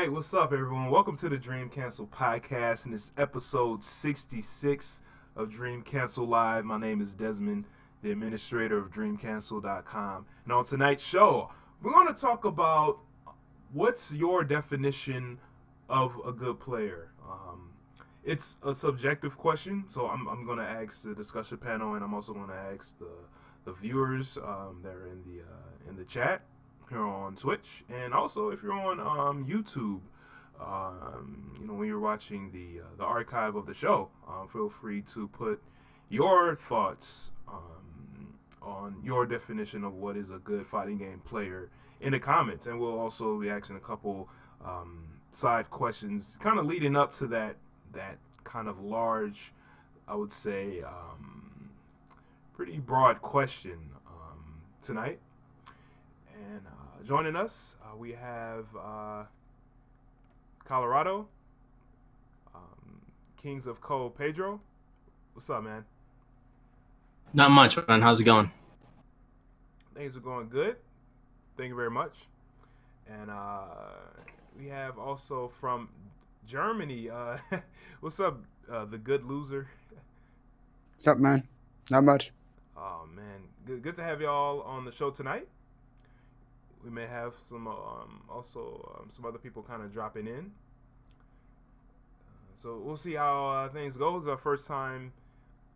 right, what's up, everyone? Welcome to the Dream Cancel podcast, and it's episode 66 of Dream Cancel Live. My name is Desmond, the administrator of DreamCancel.com. And on tonight's show, we're going to talk about what's your definition of a good player. It's a subjective question, so I'm going to ask the discussion panel, and I'm also going to ask the viewers that are in the chat here on Twitch, and also if you're on YouTube, when you're watching the archive of the show, feel free to put your thoughts on your definition of what is a good fighting game player in the comments, and we'll also be asking a couple side questions, kind of leading up to that kind of large, I would say, pretty broad question tonight. And joining us, we have Colorado, Kings of Co. Pedro. What's up, man? Not much, man. How's it going? Things are going good. Thank you very much. And we have also from Germany, what's up, the good loser? What's up, man? Not much. Oh, man. Good to have y'all on the show tonight. We may have some some other people kind of dropping in. So we'll see how things go. It's our first time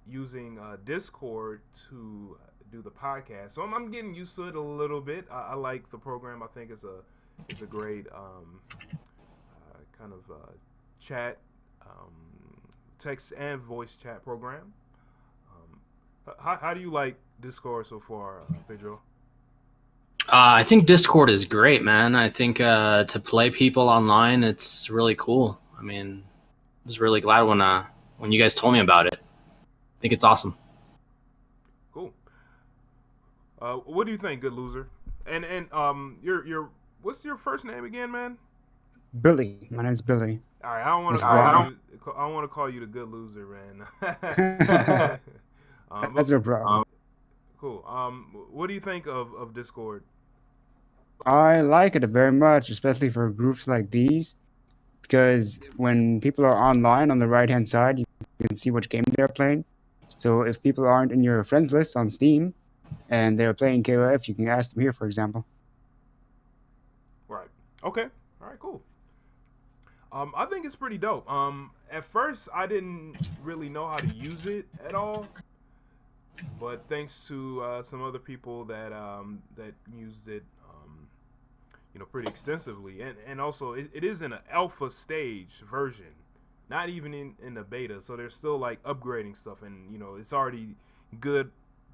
using Discord to do the podcast. So I'm getting used to it a little bit. I like the program. I think it's a great kind of chat, text and voice chat program. How do you like Discord so far, Pedro? I think Discord is great, man. I think to play people online, it's really cool. I mean, I was really glad when you guys told me about it. I think it's awesome. Cool. What do you think, good loser? And your what's your first name again, man? Billy. My name's Billy. All right, I don't want to call you the good loser, man. That's no problem. Cool. What do you think of Discord? I like it very much, especially for groups like these, because when people are online on the right-hand side, you can see which game they're playing. So if people aren't in your friends list on Steam and they're playing KOF, you can ask them here, for example. Right. Okay. All right, cool. I think it's pretty dope. At first, I didn't really know how to use it at all. But thanks to some other people that used it, pretty extensively, and also it is in an alpha stage version, not even in the beta. So they're still like upgrading stuff, and it's already good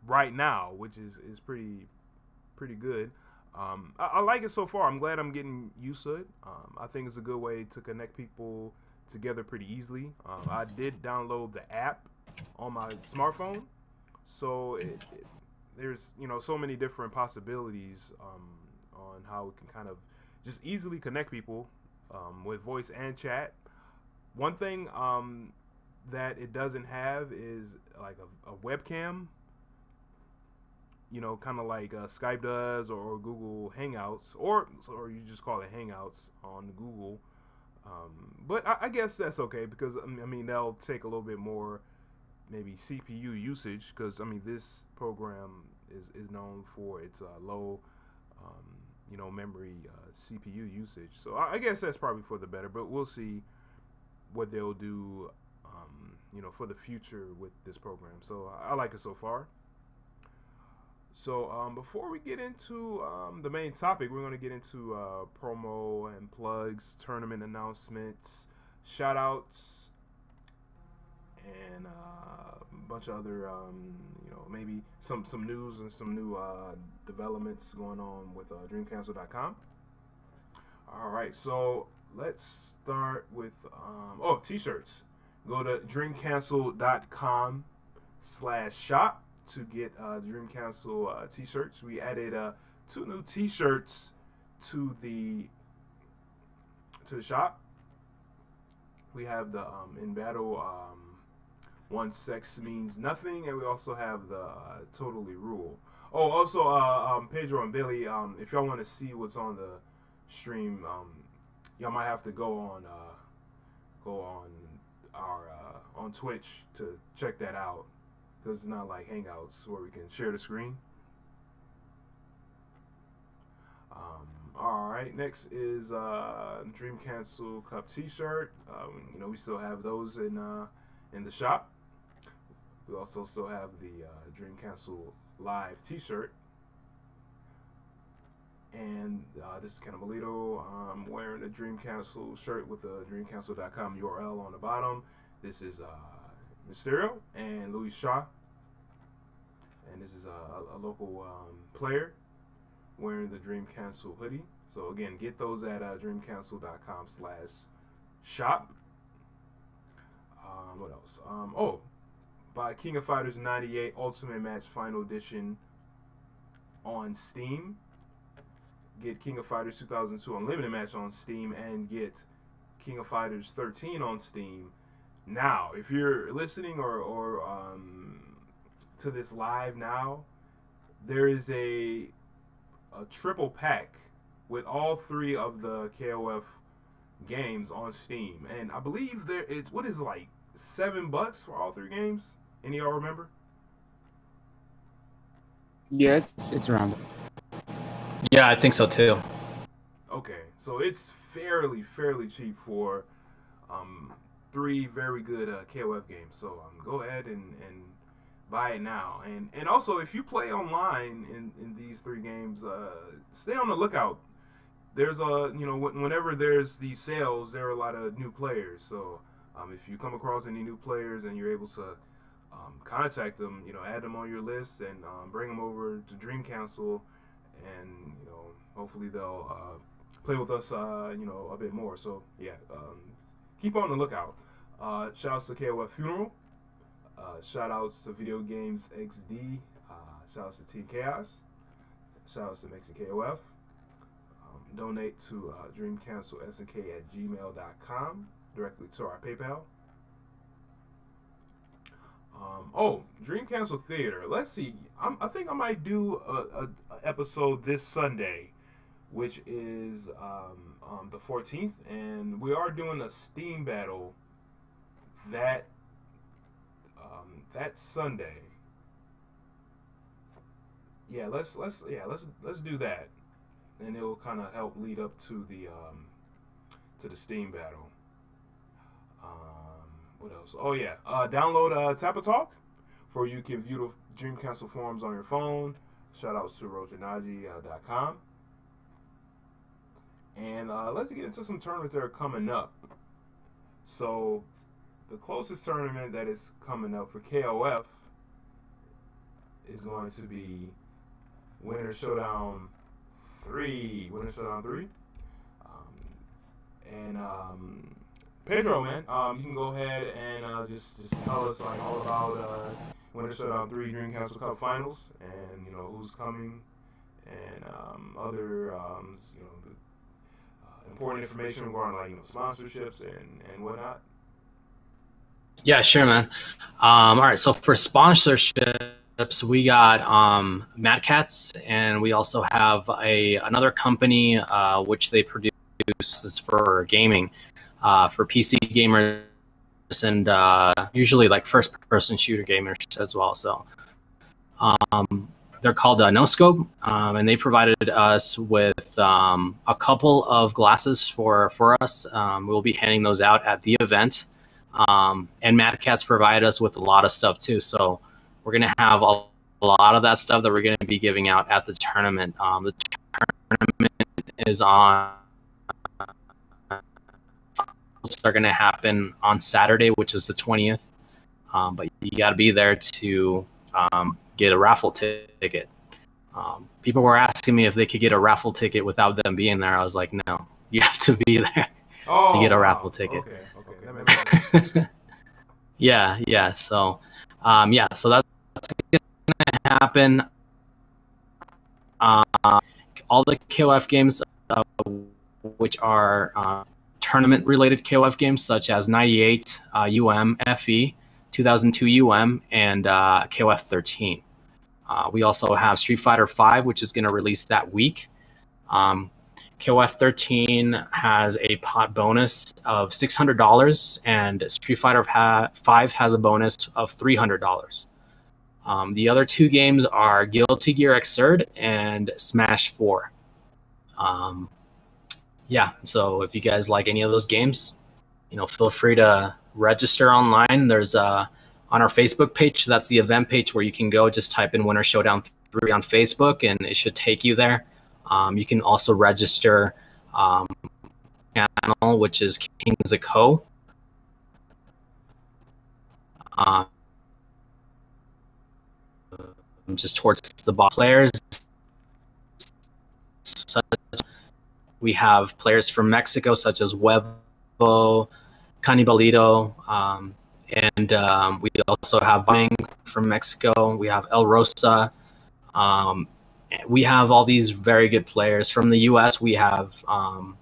right now, which is pretty good. I like it so far. I'm glad I'm getting used to it. I think it's a good way to connect people together pretty easily. I did download the app on my smartphone. So there's so many different possibilities on how we can kind of just easily connect people with voice and chat. One thing that it doesn't have is like a webcam, kind of like Skype does, or Google Hangouts, or you just call it Hangouts on Google. But I guess that's okay, because I mean that'll take a little bit more maybe CPU usage, because this program is known for its low memory CPU usage. So I guess that's probably for the better, but we'll see what they'll do for the future with this program. So I like it so far. So before we get into the main topic, we're going to get into promo and plugs, tournament announcements, shout outs, and a bunch of other, maybe some news and some new developments going on with DreamCancel.com. All right, so let's start with t-shirts. Go to DreamCancel.com/shop to get Dream Cancel t-shirts. We added 2 new t-shirts to the shop. We have the In Battle One Sex Means Nothing, and we also have the Totally Rule. Oh, also Pedro and Billy, if y'all want to see what's on the stream, y'all might have to go on our on Twitch to check that out, because it's not like Hangouts where we can share the screen. All right, next is Dream Cancel Cup T-shirt. You know, we still have those in the shop. We also still have the Dream Cancel Live T-shirt. And this is Canabolito. I'm wearing a Dream Cancel shirt with a dreamcancel.com URL on the bottom. This is Mysterio and Louis Shaw. And this is a local player wearing the Dream Cancel hoodie. So again, get those at dreamcancel.com/shop. What else? Buy King of Fighters 98 Ultimate Match Final Edition on Steam. Get King of Fighters 2002 Unlimited Match on Steam, and get King of Fighters 13 on Steam. Now, if you're listening or to this live now, there is a triple pack with all 3 of the KOF games on Steam, and I believe it's what is it, like $7 for all 3 games? Any of y'all remember? Yeah, it's around. Yeah, I think so too. Okay, so it's fairly cheap for 3 very good KOF games. So go ahead and buy it now. And also, if you play online in these 3 games, stay on the lookout. There's whenever there's these sales, there are a lot of new players. So if you come across any new players and you're able to contact them, add them on your list and bring them over to Dream Cancel, and hopefully they'll play with us a bit more. So yeah, keep on the lookout. Shout outs to KOF Funeral, shout outs to Video Games XD, shout outs to Team Chaos, shout outs to Mexican KOF. Donate to dreamcancelsnk@gmail.com directly to our PayPal. Dream Cancel Theater. Let's see. I think I might do a episode this Sunday, which is the 14th, and we are doing a Steam battle that Sunday. Yeah, let's do that, and it'll kind of help lead up to the Steam battle. What else? Oh yeah, download Tappa Talk, for you can view the Dream Cancel forums on your phone. Shout outs to rojanaji.com. And let's get into some tournaments that are coming up. So the closest tournament that is coming up for KOF is going to be Winter Showdown 3. Winter Showdown 3. Pedro, man, you can go ahead and just tell us like all about Winter Showdown 3 Dream Cancel Cup Finals, and who's coming, and other important information regarding like sponsorships and whatnot. Yeah, sure, man. All right, so for sponsorships, we got Mad Cats, and we also have another company which they produce for gaming. For PC gamers and usually like first-person shooter gamers as well. So they're called No Scope, and they provided us with a couple of glasses for us. We'll be handing those out at the event. And Mad Cats provided us with a lot of stuff too. So we're going to have a lot of that stuff that we're going to be giving out at the tournament. The tournament is on... are going to happen on Saturday, which is the 20th. But you got to be there to get a raffle ticket. People were asking me if they could get a raffle ticket without them being there. I was like, no, you have to be there to get a raffle ticket. Okay. That makes sense. Yeah. So, so that's going to happen. All the KOF games, which are tournament-related KOF games, such as 98 UM FE, 2002 UM, and KOF 13. We also have Street Fighter 5, which is going to release that week. KOF 13 has a pot bonus of $600, and Street Fighter 5 has a bonus of $300. The other two games are Guilty Gear Xrd and Smash 4. Yeah, so if you guys like any of those games, feel free to register online. There's on our Facebook page, that's the event page where you can go, just type in Winter Showdown 3 on Facebook and it should take you there. You can also register channel, which is Kings of Co. Just towards the bot players. We have players from Mexico, such as Huevo, Canibalito, and we also have Vang from Mexico. We have El Rosa. We have all these very good players from the U.S. We have El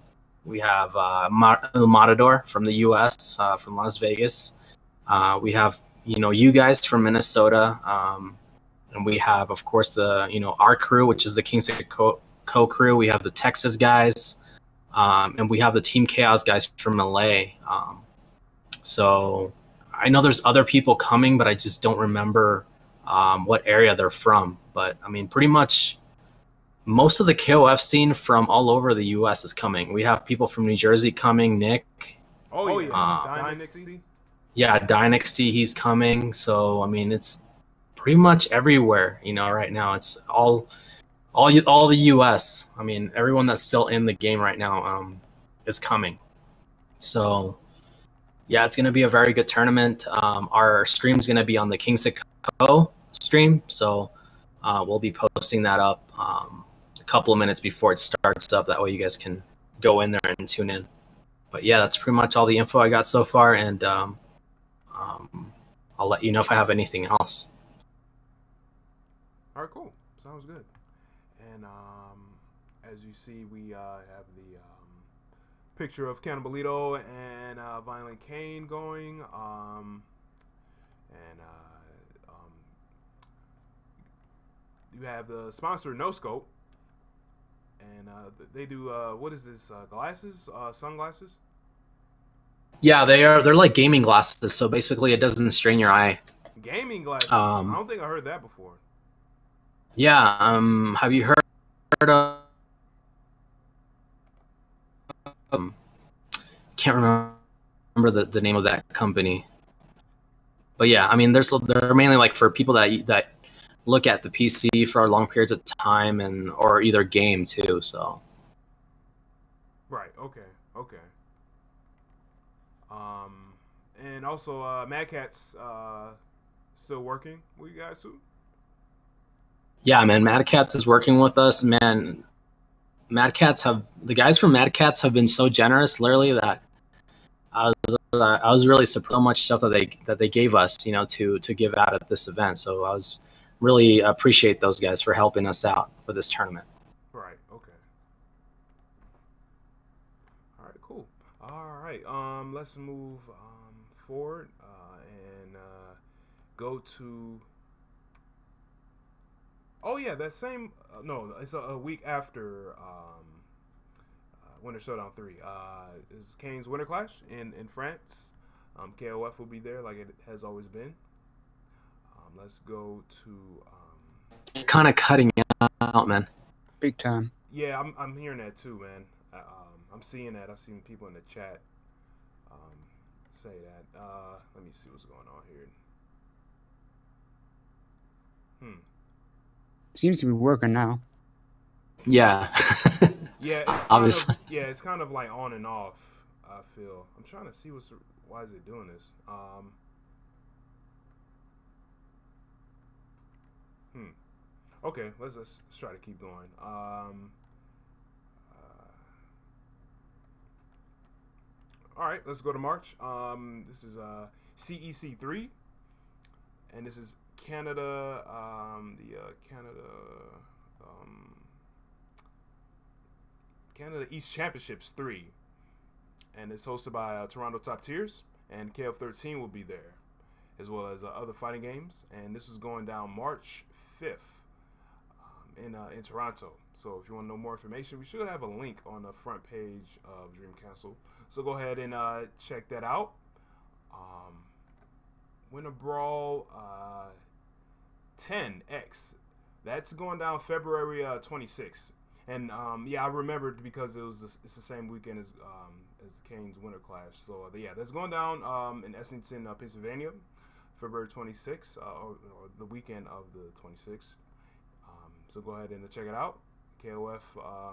Matador from the U.S. From Las Vegas. We have you guys from Minnesota, and we have, of course, our crew, which is the Kings of Co crew. We have the Texas guys, and we have the Team Chaos guys from LA. So I know there's other people coming, but I just don't remember what area they're from. But I mean, pretty much most of the KOF scene from all over the U.S. is coming. We have people from New Jersey coming. Nick. Oh yeah, Dynasty. Yeah, Dynasty. He's coming. So I mean, it's pretty much everywhere. Right now it's all the U.S. I mean, everyone that's still in the game right now is coming. So yeah, it's gonna be a very good tournament. Our stream's gonna be on the Kings of Co stream, so we'll be posting that up a couple of minutes before it starts up. That way you guys can go in there and tune in. But yeah, that's pretty much all the info I got so far, and I'll let you know if I have anything else. All right, cool. Sounds good. And as you see, we have the picture of Canibalito and Violent Kane going. You have the sponsor No Scope, and they do what is this? Glasses, sunglasses. Yeah, they're like gaming glasses. So basically, it doesn't strain your eye. Gaming glasses. I don't think I heard that before. Yeah. Have you heard of? Can't remember the name of that company. But yeah, I mean, they're mainly like for people that look at the PC for long periods of time or either game too. So. Right. Okay. And also Mad Catz still working with you guys too. Yeah, man, Mad Catz is working with us, man. The guys from Mad Catz have been so generous, literally, that I was really surprised how much stuff that they gave us, to give out at this event. So I was really appreciate those guys for helping us out for this tournament. Right. Okay. All right. Cool. All right. Let's move forward and go to. Oh yeah, that same. No, it's a week after Winter Showdown 3. Is Kane's Winter Clash in France. KOF will be there like it has always been. Let's go to. Kind of cutting out, man. Big time. Yeah, I'm hearing that too, man. I'm seeing that. I've seen people in the chat say that. Let me see what's going on here. Seems to be working now. Yeah. Yeah. Obviously. It's kind of like on and off. I feel. I'm trying to see why is it doing this. Okay, let's try to keep going. All right, let's go to March. This is CEC 3, and this is Canada. Canada East Championships 3, and it's hosted by Toronto Top Tiers, and KOF 13 will be there, as well as other fighting games. And this is going down March 5th. in Toronto. So if you want to know more information, we should have a link on the front page of Dream Cancel. So go ahead and check that out. Winter Brawl 10X. That's going down February 26th. And yeah, I remembered because it's the same weekend as Kane's Winter Clash. So yeah, that's going down in Essington, Pennsylvania, February 26th, or the weekend of the 26th. So go ahead and check it out. KOF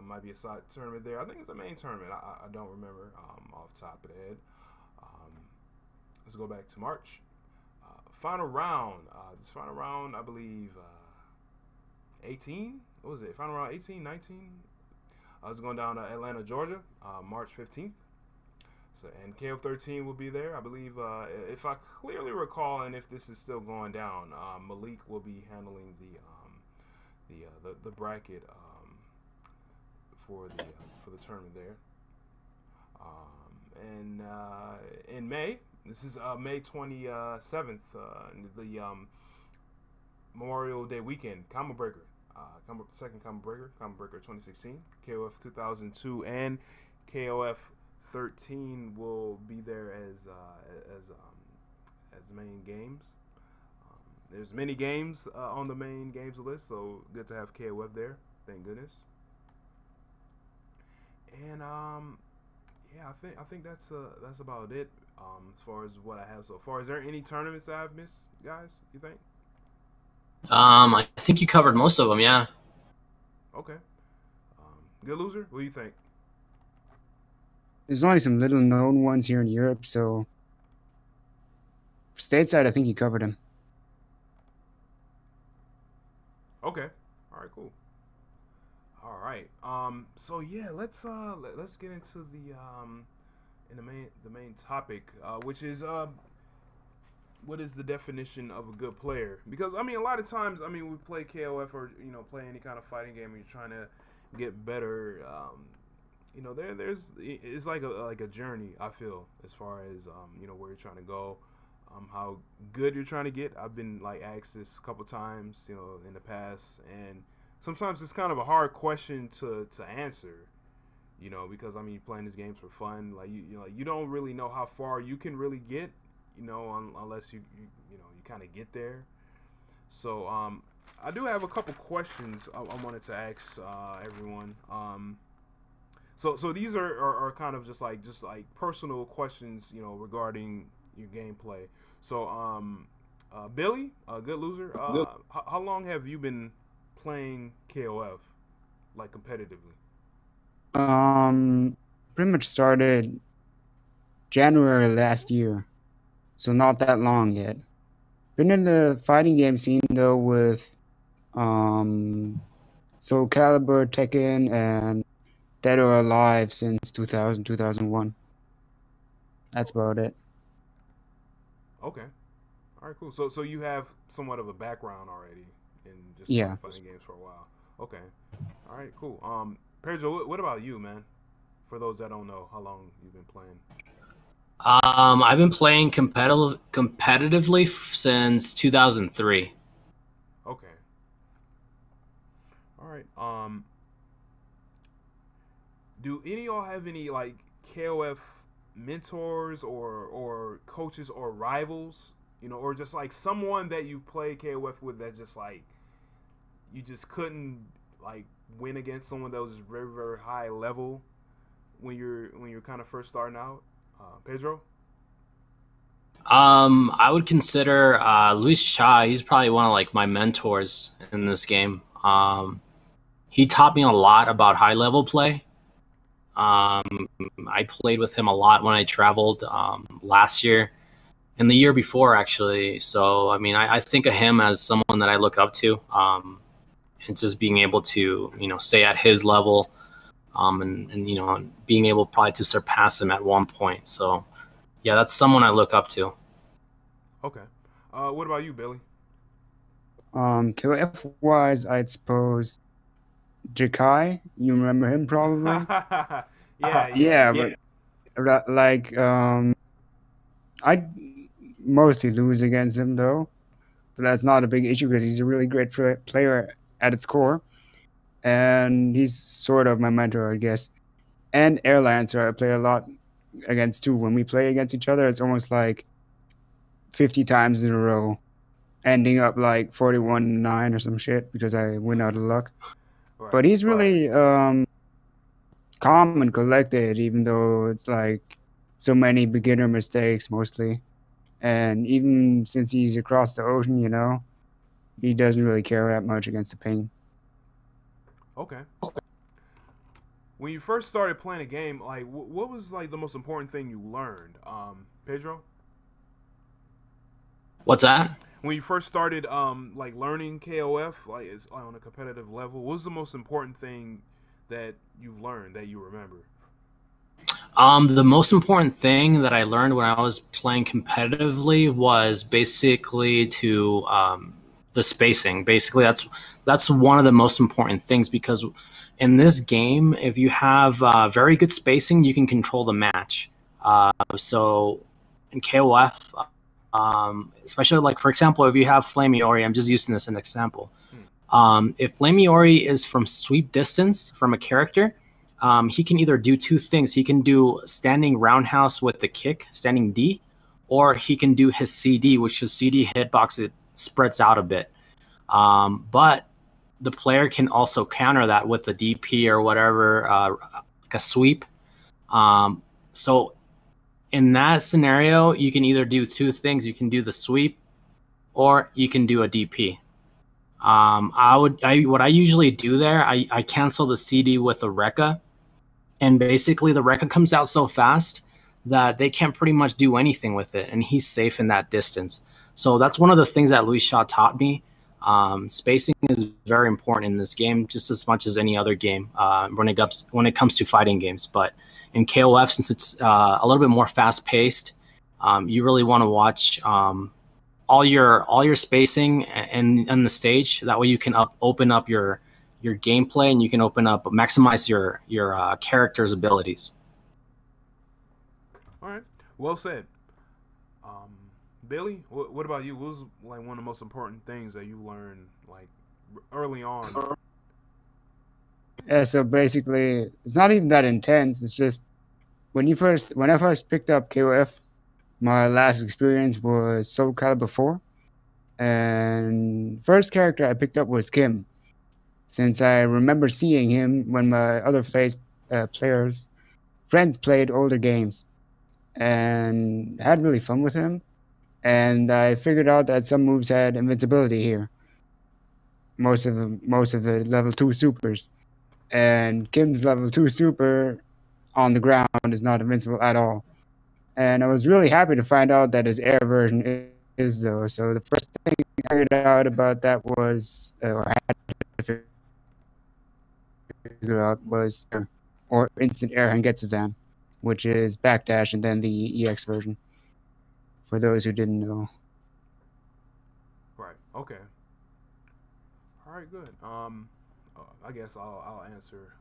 might be a side tournament there. I think it's a main tournament. I don't remember off the top of the head. Let's go back to March. Final round. This final round, I believe, 18. What was it? Final round 18, 19. I was going down to Atlanta, Georgia, March 15th. So, and KOF 13 will be there, I believe. If I clearly recall, and if this is still going down, Malik will be handling the bracket for the tournament there. And in May, this is May 27th, the Memorial Day weekend, Combo Breaker, second Combo Breaker 2016, KOF 2002, and KOF 13 will be there as main games. There's many games on the main games list, so good to have KOF there. Thank goodness. And yeah, I think that's about it as far as what I have so far. Is there any tournaments that I've missed, guys? You think? I think you covered most of them. Yeah. Okay. Good Loser. What do you think? There's only some little known ones here in Europe, so stateside, I think you covered them. Okay. All right. Cool. All right. So yeah, let's get into the main topic, which is what is the definition of a good player? Because I mean, a lot of times, I mean, we play KOF or play any kind of fighting game, and you're trying to get better. It's like a journey, I feel, as far as where you're trying to go, how good you're trying to get. I've been like asked this a couple times, in the past, and sometimes it's kind of a hard question to answer, because I mean, playing these games for fun, like you don't really know how far you can really get, unless you kind of get there. So I do have a couple questions I wanted to ask everyone. So these are kind of just like personal questions, regarding your gameplay. So Billy, Good Loser, how long have you been playing KOF, like competitively? Pretty much started January last year, so not that long yet. Been in the fighting game scene though with Soul Calibur, Tekken, and Dead or Alive since 2000, 2001. That's about it. Okay. All right, cool. So you have somewhat of a background already in just fighting games for a while. Okay. All right, cool. Pedro, what about you, man? For those that don't know, how long you've been playing? I've been playing competitively since 2003. Okay. All right. Do any of y'all have any like KOF mentors or coaches or rivals, or just like someone that you played KOF with that just like you just couldn't like win against someone that was very, very high level when you're kind of first starting out? Pedro? I would consider Luis Cha. He's probably one of like my mentors in this game. He taught me a lot about high level play. I played with him a lot when I traveled last year and the year before, actually. So, I mean, I think of him as someone that I look up to, and just being able to, stay at his level, and being able probably to surpass him at one point. So, yeah, that's someone I look up to. Okay. What about you, Billy? KOF wise, I'd suppose Jakai. You remember him probably? Yeah, but like I mostly lose against him though, but that's not a big issue because he's a really great player at its core. and he's sort of my mentor, I guess. And Airlancer, I play a lot against too. When we play against each other, it's almost like 50 times in a row, ending up like 41-9 or some shit because I win out of luck. Right. But he's really calm and collected, even though it's like so many beginner mistakes mostly. And even since he's across the ocean, he doesn't really care that much against the ping. Okay. When you first started playing a game, like what was like the most important thing you learned, Pedro? What's that? When you first started, like learning KOF, like is on a competitive level, what was the most important thing that you've learned that you remember? The most important thing that I learned when I was playing competitively was basically to the spacing. Basically, that's one of the most important things, because in this game, if you have very good spacing, you can control the match. So in KOF, especially like for example, if you have Flamiori, I'm just using this as an example. If Flamiori is from sweep distance from a character, he can either do two things. He can do standing roundhouse with the kick, standing D, or he can do his CD, which is CD hitbox. It spreads out a bit. But the player can also counter that with a DP or whatever, like a sweep. So in that scenario, you can either do two things. You can do the sweep, or you can do a DP. What I usually do there, I cancel the CD with a Rekka, and basically the Rekka comes out so fast that they can't pretty much do anything with it, and he's safe in that distance. So that's one of the things that Luis Shaw taught me. Spacing is very important in this game, just as much as any other game when it comes to fighting games. But in KOF, since it's a little bit more fast paced, you really want to watch all your spacing and the stage. That way you can open up your gameplay, and you can maximize your character's abilities. All right, well said. Billy, what about you? What was like one of the most important things that you learned like early on? Yeah, so basically, it's not even that intense. It's just when I first picked up KOF, my last experience was Soul Calibur 4, and first character I picked up was Kim, since I remember seeing him when my other friends played older games, and had really fun with him. And I figured out that some moves had invincibility here. Most of the level 2 supers, and Kim's level 2 super on the ground is not invincible at all. And I was really happy to find out that his air version is though. So the first thing I figured out about that was, or had to figure out was, or instant air Hangetsuzan, which is backdash and then the EX version. For those who didn't know. Right. Okay. All right. Good. I guess I'll answer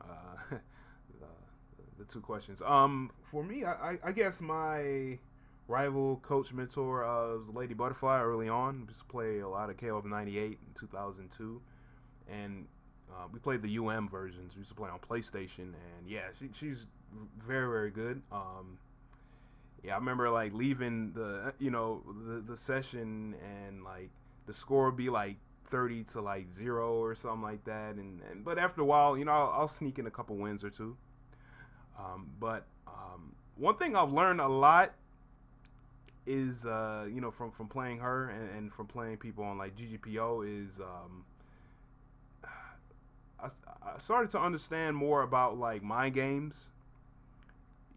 the two questions. For me, I guess my rival coach mentor was Lady Butterfly early on. We used to play a lot of KOF 98 in 2002, and we played the UM versions. We used to play on PlayStation, and yeah, she's very very good. Yeah, I remember like leaving the session, and like the score would be like 30 to like 0 or something like that, and but after a while, I'll sneak in a couple wins or two. But one thing I've learned a lot is from playing her and from playing people on like GGPO is I started to understand more about like mind games,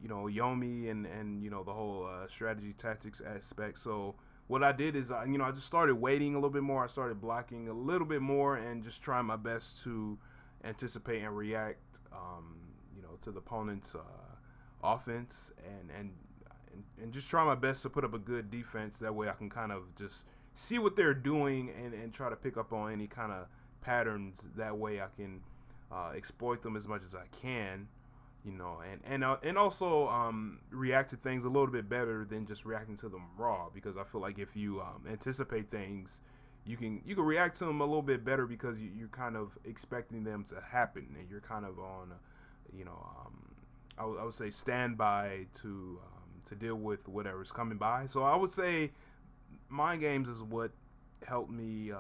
Yomi and the whole strategy tactics aspect. So what I did is I just started waiting a little bit more. I started blocking a little bit more and just trying my best to anticipate and react, to the opponent's offense and just try my best to put up a good defense. That way I can kind of just see what they're doing and try to pick up on any kind of patterns. That way I can exploit them as much as I can. And also react to things a little bit better than just reacting to them raw, because I feel like if you anticipate things, you can react to them a little bit better because you're kind of expecting them to happen, and you're kind of on, I would say standby to deal with whatever's coming by. So I would say mind games is what helped me,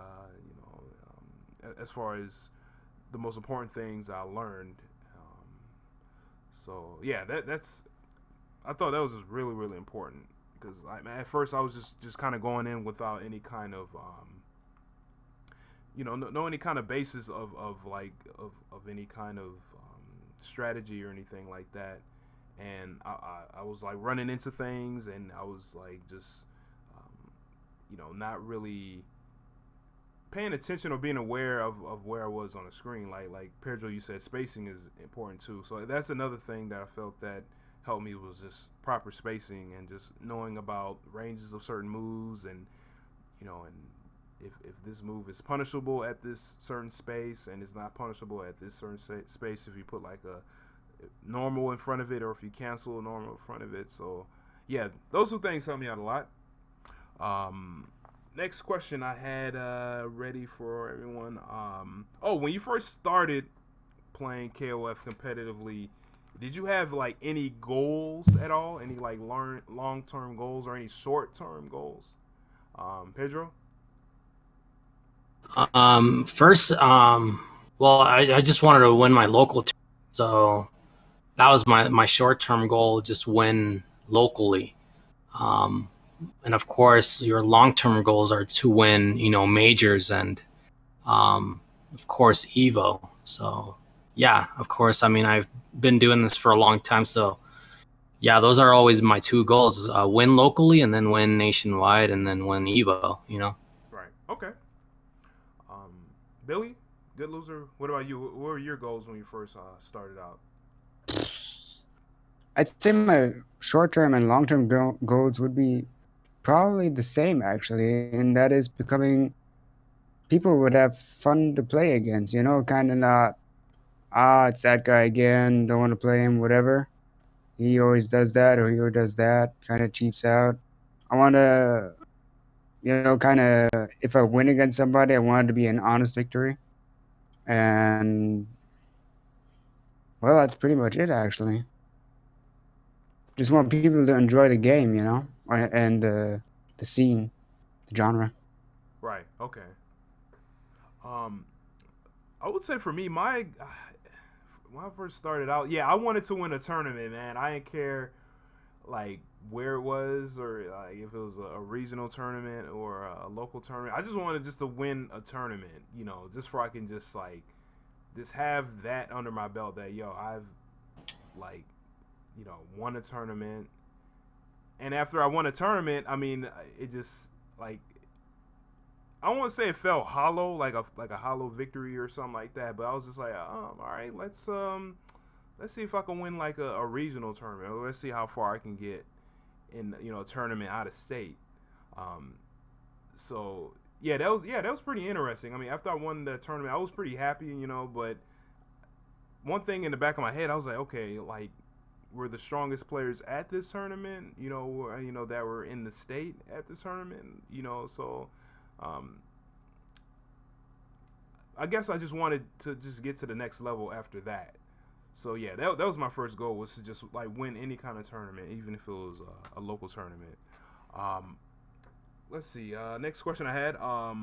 as far as the most important things I learned. So yeah, that's I thought that was just really, really important because at first I was just kind of going in without any kind of no any kind of basis of any kind of strategy or anything like that, and I was like running into things, and I was like just not really paying attention or being aware of where I was on the screen. Like Pedro, you said spacing is important too, so that's another thing that I felt that helped me was just proper spacing and just knowing about ranges of certain moves, and and if this move is punishable at this certain space and it's not punishable at this certain space if you put like a normal in front of it, or if you cancel a normal in front of it. So yeah, those two things helped me out a lot. Next question I had ready for everyone. When you first started playing KOF competitively, did you have like any goals at all? Any like long-term goals or any short-term goals? Pedro? First, well, I just wanted to win my local team, so that was my short-term goal, just win locally. And of course, your long-term goals are to win, majors and, of course, Evo. So, yeah, of course. I mean, I've been doing this for a long time. So, yeah, those are always my two goals: win locally, and then win nationwide, and then win Evo. Right. Okay. Billy, Good Loser. What about you? What were your goals when you first started out? I'd say my short-term and long-term goals would be probably the same, actually, and that is becoming people would have fun to play against, kind of not, it's that guy again, don't want to play him, whatever. He always does that, or he always does that, kind of cheaps out. I want to, kind of, if I win against somebody, I want it to be an honest victory. And, well, that's pretty much it, actually. Just want people to enjoy the game, and the scene, the genre. Right. Okay. I would say for me, when I first started out, I wanted to win a tournament, man. I didn't care like where it was, or like if it was a regional tournament or a local tournament. I just wanted to win a tournament, just for I can just have that under my belt that I've won a tournament. And after I won a tournament, I mean, it just like, I don't want to say it felt hollow, like a hollow victory or something like that, but I was just like, all right, let's see if I can win like a regional tournament. Let's see how far I can get in a tournament out of state. So that was pretty interesting. I mean, after I won the tournament, I was pretty happy, but one thing in the back of my head, I was like, okay, like, we're the strongest players at this tournament, that were in the state at this tournament, so I guess I just wanted to just get to the next level after that. So yeah, that was my first goal, was to just like win any kind of tournament, even if it was a local tournament. Let's see. Next question I had. All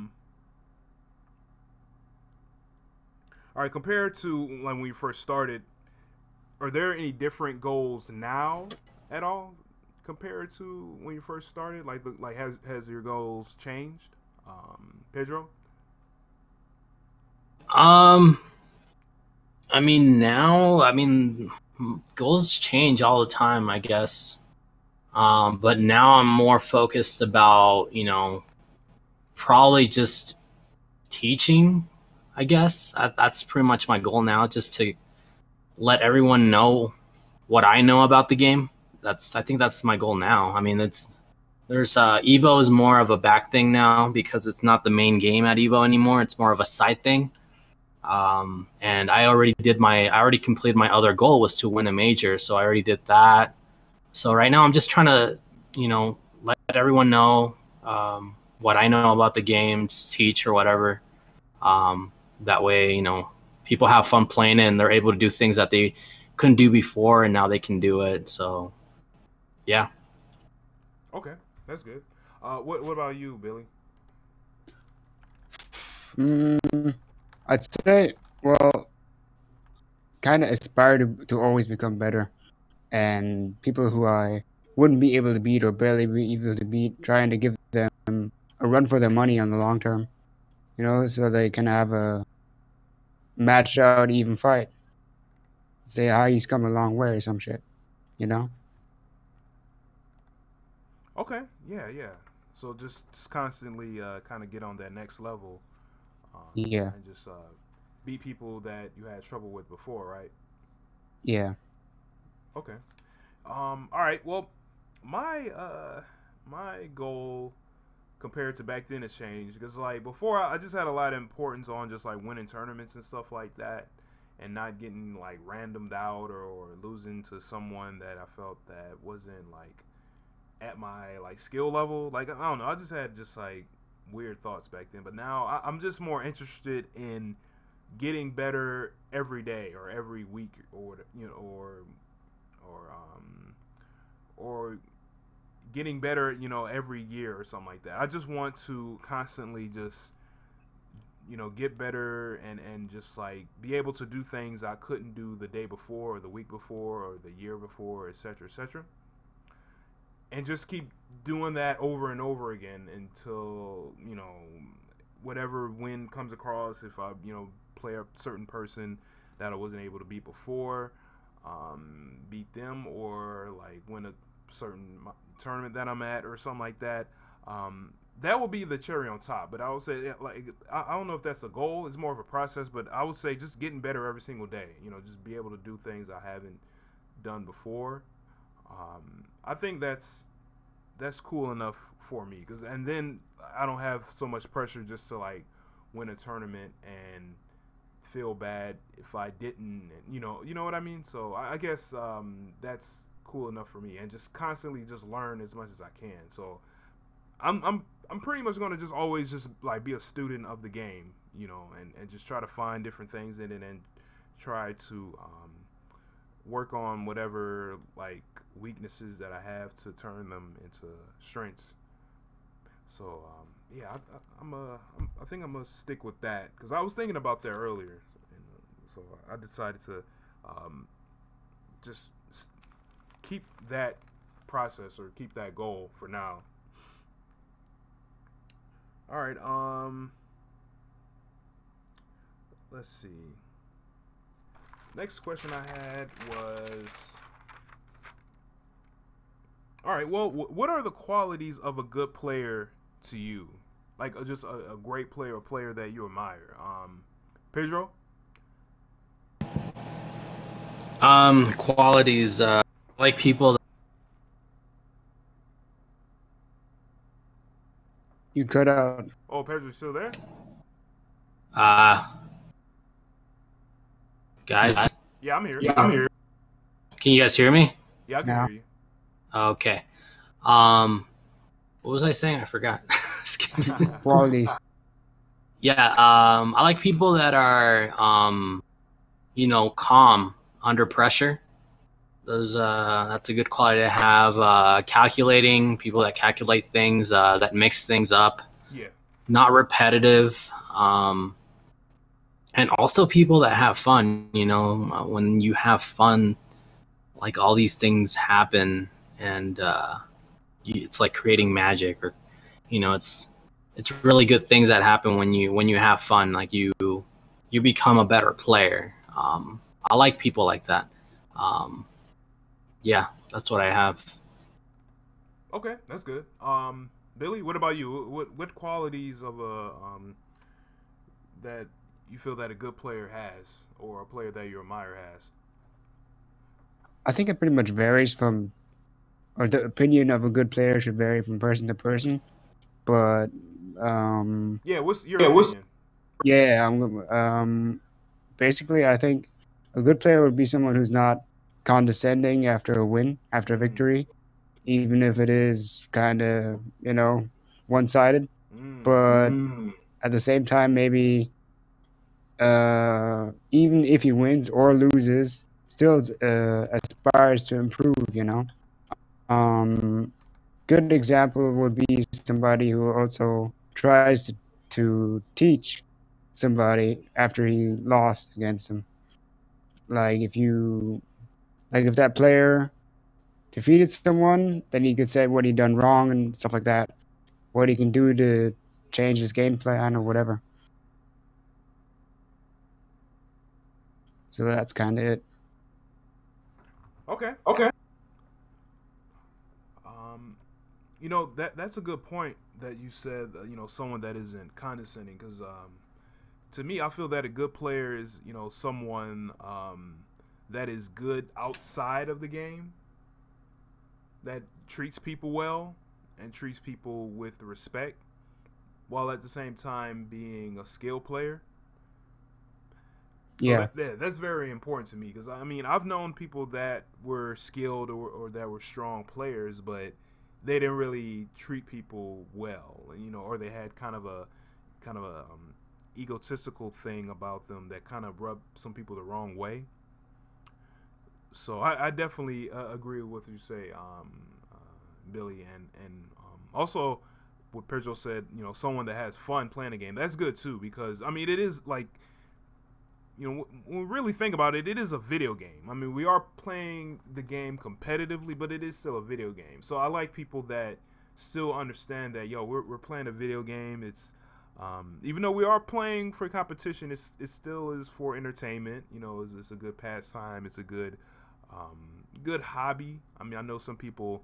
right, compared to like when we first started, are there any different goals now at all compared to when you first started? Like has your goals changed, Pedro? I mean, goals change all the time, I guess. But now I'm more focused about, probably just teaching, I guess. That's pretty much my goal now, just to let everyone know what I know about the game. I think that's my goal now. I mean, there's Evo is more of a back thing now because it's not the main game at Evo anymore. It's more of a side thing. And I already completed my other goal, was to win a major. So I already did that. So right now I'm just trying to, let everyone know, what I know about the game, just teach or whatever. That way, you know, people have fun playing it and they're able to do things that they couldn't do before, and now they can do it. So, yeah. Okay, that's good. What about you, Billy? I'd say, well, kind of aspire to always become better, and people who I wouldn't be able to beat or barely be able to beat, trying to give them a run for their money on the long term, you know, so they can have a matched out even fight. Say how he's come a long way or some shit, you know? Okay, yeah. So just constantly kind of get on that next level, Yeah, and just beat people that you had trouble with before, right? yeah. Okay. All right. Well, my my goal compared to back then has changed because like before I just had a lot of importance on just like winning tournaments and stuff like that, and not getting like randomed out or losing to someone that I felt that wasn't like at my like skill level. Like I don't know, I just had just like weird thoughts back then. But now I'm just more interested in getting better every day or every week or or or getting better, every year or something like that. I just want to constantly just get better and just like be able to do things I couldn't do the day before or the week before or the year before, etc., etc. And just keep doing that over and over again until whatever win comes across. If I play a certain person that I wasn't able to beat before, beat them, or like win a certain tournament that I'm at or something like that. That will be the cherry on top. But I would say, like, I don't know if that's a goal. It's more of a process. But I would say just getting better every single day. Just be able to do things I haven't done before. I think that's cool enough for me. And then I don't have so much pressure just to like win a tournament and feel bad if I didn't. You know what I mean. So I guess that's cool enough for me, and just constantly just learn as much as I can. So I'm pretty much gonna just always just like be a student of the game, and just try to find different things in it and try to work on whatever like weaknesses that I have to turn them into strengths. So yeah, I think I'm gonna stick with that because I was thinking about that earlier, and so I decided to just keep that process or keep that goal for now. All right. Let's see. Next question I had was, all right. Well, what are the qualities of a good player to you? Like just a great player, a player that you admire. Pedro. Qualities, like people. You cut out. Oh, Pedro's still there? Uh, guys, Yeah, I'm here. can you guys hear me? Yeah, I can Yeah. hear you. Okay. What was I saying? I forgot. Just kidding. Qualities. Yeah, I like people that are, calm under pressure. That's a good quality to have. Calculating, people that calculate things, that mix things up, Yeah. not repetitive. And also people that have fun. When you have fun, like all these things happen, and it's like creating magic, or it's really good things that happen when you have fun. Like you become a better player. I like people like that. Yeah, that's what I have. Okay, that's good. Billy, what about you? What qualities of a that you feel that a good player has, or a player that you admire has? I think it pretty much varies from, or the opinion of a good player should vary from person to person. But Yeah, what's your opinion? yeah, basically, I think a good player would be someone who's not condescending after a win, after a victory, even if it is kind of one-sided. but Mm. at the same time, maybe even if he wins or loses, still aspires to improve. Good example would be somebody who also tries to teach somebody after he lost against him. Like if that player defeated someone, then he could say what he done wrong and stuff like that. What he can do to change his game plan or whatever. So that's kind of it. Okay. That's a good point that you said. Someone that isn't condescending, because to me, I feel that a good player is someone that is good outside of the game, that treats people well and treats people with respect, while at the same time being a skill player. So Yeah. that's very important to me, because I mean I've known people that were skilled or that were strong players, but they didn't really treat people well, or they had kind of a egotistical thing about them that kind of rubbed some people the wrong way. So I definitely agree with what you say, Billy, and also what Pedro said. Someone that has fun playing the game, that's good too, because I mean it is like, when we really think about it, it is a video game. I mean, we are playing the game competitively, but it is still a video game. So I like people that still understand that, we're playing a video game. It's even though we are playing for competition, it still is for entertainment. It's a good pastime. It's a good hobby. I mean, I know some people,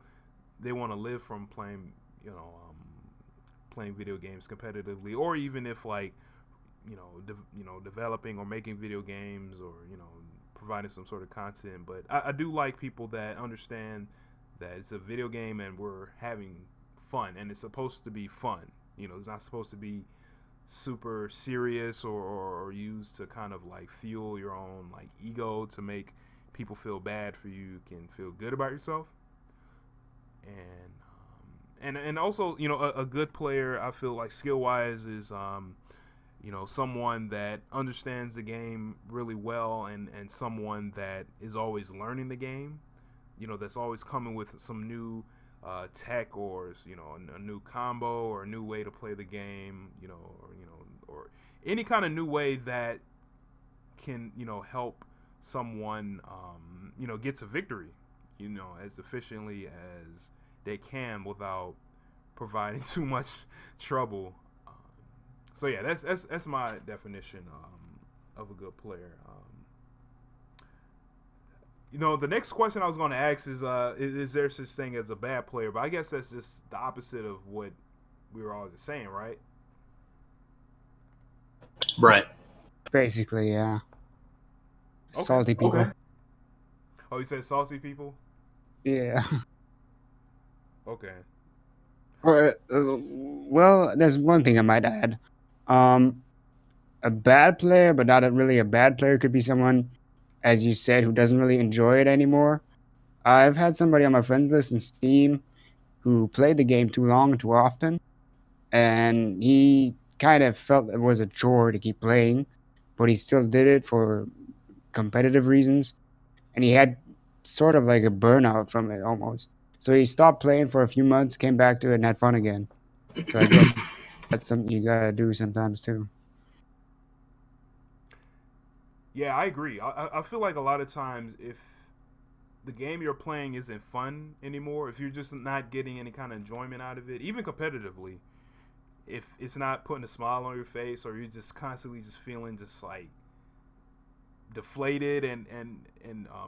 they want to live from playing, playing video games competitively, or even if like developing or making video games, or providing some sort of content. But I do like people that understand that it's a video game and we're having fun, and it's supposed to be fun. It's not supposed to be super serious, or used to kind of like fuel your own like ego to make people feel bad for you. You can feel good about yourself. And also, a good player, I feel like skill wise, is someone that understands the game really well, and someone that is always learning the game, that's always coming with some new tech, or a new combo, or a new way to play the game, or any kind of new way that can help someone get to victory, as efficiently as they can without providing too much trouble. So yeah, that's my definition of a good player. The next question I was going to ask is there such thing as a bad player? But I guess that's just the opposite of what we were all just saying, right? Right. Basically, yeah. Okay. Salty people. Okay. Oh, you said salty people? Yeah. Okay. Well, there's one thing I might add. A bad player, but not really a bad player, could be someone, as you said, who doesn't really enjoy it anymore. I've had somebody on my friends list in Steam who played the game too long, too often, and he kind of felt it was a chore to keep playing, but he still did it for competitive reasons, and he had sort of like a burnout from it almost. So he stopped playing for a few months, came back to it, and had fun again. So I guess that's something you gotta do sometimes too. Yeah, I agree. I feel like a lot of times, if the game you're playing isn't fun anymore, if you're just not getting any kind of enjoyment out of it, even competitively, if it's not putting a smile on your face, or you're just constantly just feeling just like deflated and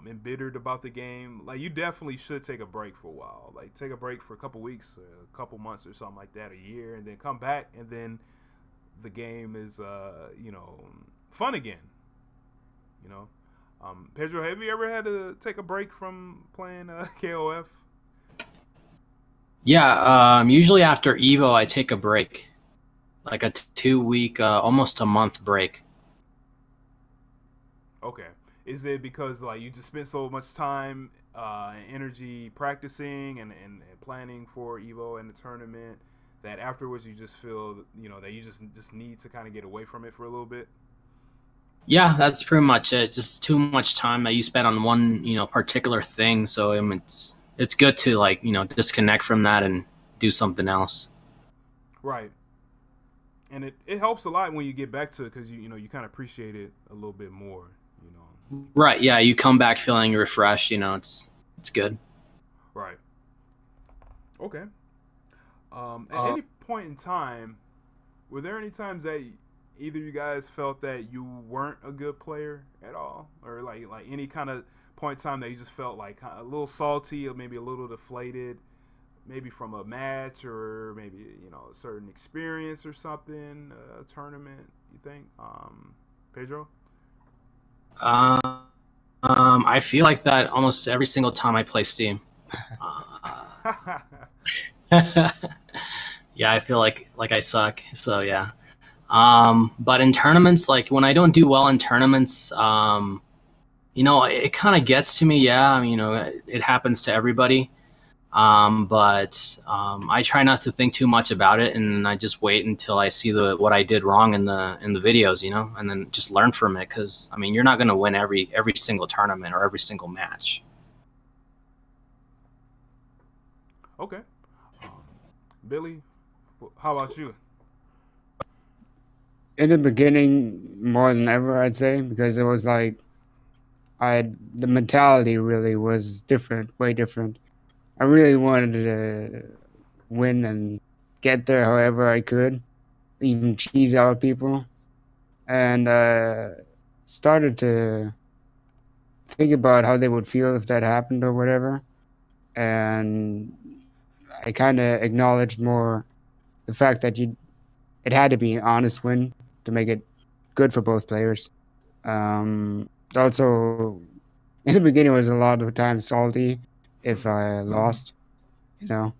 embittered about the game, like, you definitely should take a break for a while. Like, take a break for a couple weeks, a couple months, or something like that, a year, and then come back, and then the game is fun again. Pedro, have you ever had to take a break from playing KOF? Yeah. Usually after Evo, I take a break, like a 2 week, almost a month break. Okay. Is it because like you just spent so much time and energy practicing and planning for Evo and the tournament that afterwards you just feel, you know, that you just need to kind of get away from it for a little bit? Yeah, that's pretty much it. Just too much time that you spend on one, particular thing. So it's good to like, disconnect from that and do something else. Right. And it helps a lot when you get back to it, because you know you kind of appreciate it a little bit more, you know. Right. Yeah. You come back feeling refreshed. It's good. Right. Okay. At any point in time, were there any times that either you guys felt that you weren't a good player at all, or like any kind of point in time that you just felt like a little salty or maybe a little deflated, maybe from a match or maybe, you know, a certain experience or something, a tournament? You think, Pedro? I feel like that almost every single time I play Steam. Yeah, I feel like I suck. So yeah. But in tournaments, like when I don't do well in tournaments, it kind of gets to me. Yeah, it happens to everybody. But I try not to think too much about it, and I just wait until I see what I did wrong in the videos, and then just learn from it. Because you're not going to win every single tournament or every single match. Okay. Billy, how about you? In the beginning, more than ever, I'd say, because it was like the mentality really was different, way different. I really wanted to win and get there however I could, even cheese out people, and started to think about how they would feel if that happened or whatever. And I kind of acknowledged more the fact that it had to be an honest win to make it good for both players. Also, in the beginning, it was a lot of times salty if I lost, the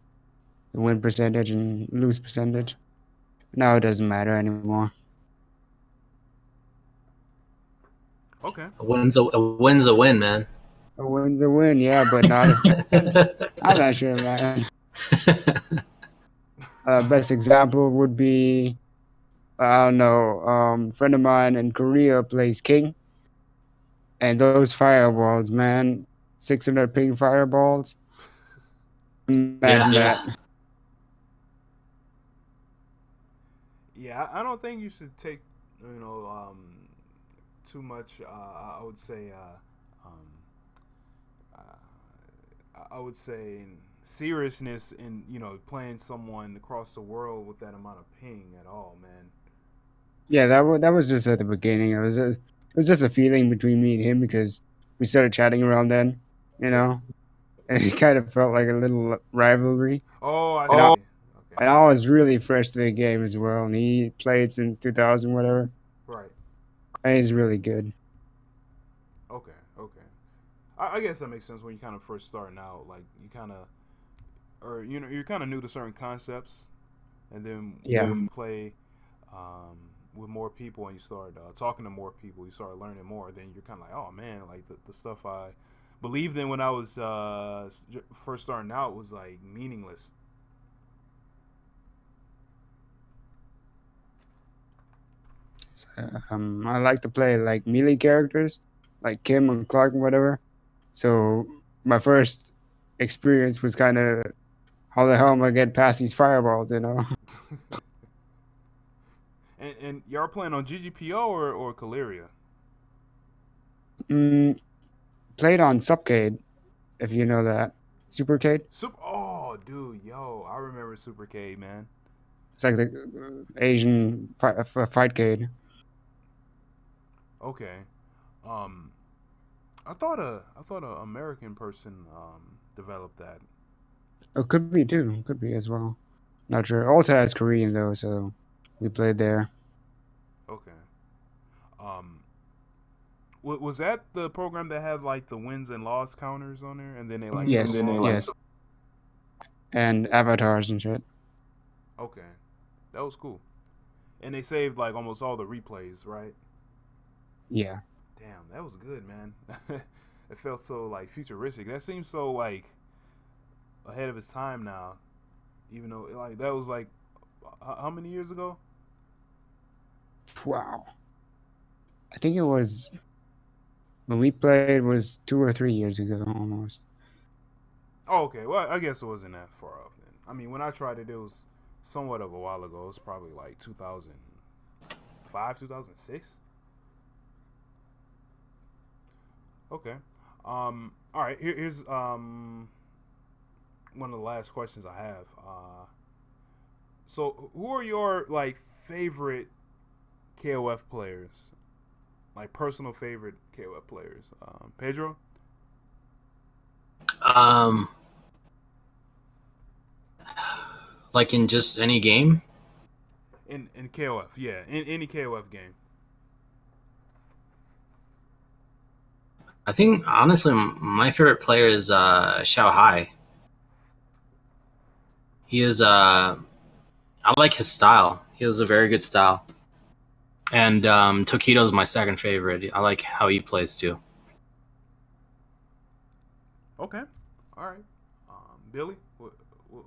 win percentage and lose percentage. Now it doesn't matter anymore. Okay. A win's a win, man. A win's a win, yeah, but not if I'm not sure, man. Best example would be, I don't know, friend of mine in Korea plays King, and those fireballs, man, 600 ping fireballs. Imagine that. Yeah, I don't think you should take, too much. I would say, I would say seriousness in, playing someone across the world with that amount of ping at all, man. Yeah, that was just at the beginning. It was just a feeling between me and him because we started chatting around then, and it kind of felt like a little rivalry. Oh, I see. Okay. And I was really fresh to the game as well, and he played since 2000, whatever. Right. And he's really good. Okay. I guess that makes sense when you kind of first starting out. Like you kind of, or you're kind of new to certain concepts, and then when you play with more people and you start talking to more people, you start learning more. Then you're kind of like, oh man, like the stuff I believed in when I was first starting out was like meaningless. I like to play like melee characters, like Kim and Clark and whatever. So my first experience was kind of, how the hell am I get past these fireballs, And y'all playing on GGPO or Caleria? Played on Subcade, if you know that. Supercade? Oh, dude, yo, I remember Supercade, man. It's like the Asian fightcade. Okay. I thought a American person developed that. Oh, could be too. Could be as well. Not sure. Ulta is Korean though, so we played there. Okay. Was that the program that had like the wins and loss counters on there, and then they like yes, and avatars and shit. Okay, that was cool. And they saved like almost all the replays, right? Yeah. Damn, that was good, man. It felt so like futuristic. That seems so like ahead of its time now. Even though like that was like how many years ago? Wow. I think it was when we played was 2 or 3 years ago almost. Oh, okay. Well, I guess it wasn't that far off then. I mean, when I tried it, it was somewhat of a while ago. It was probably like 2005, 2006. Okay. All right. Here's one of the last questions I have. So who are your like favorite KOF players? Like personal favorite KOF players? Pedro. Um, like in just any game. In KOF, yeah, in any KOF game. I think honestly, my favorite player is Xiao Hai. He is I like his style. He has a very good style. And Tokido's my second favorite. I like how he plays too. Okay. All right. Billy,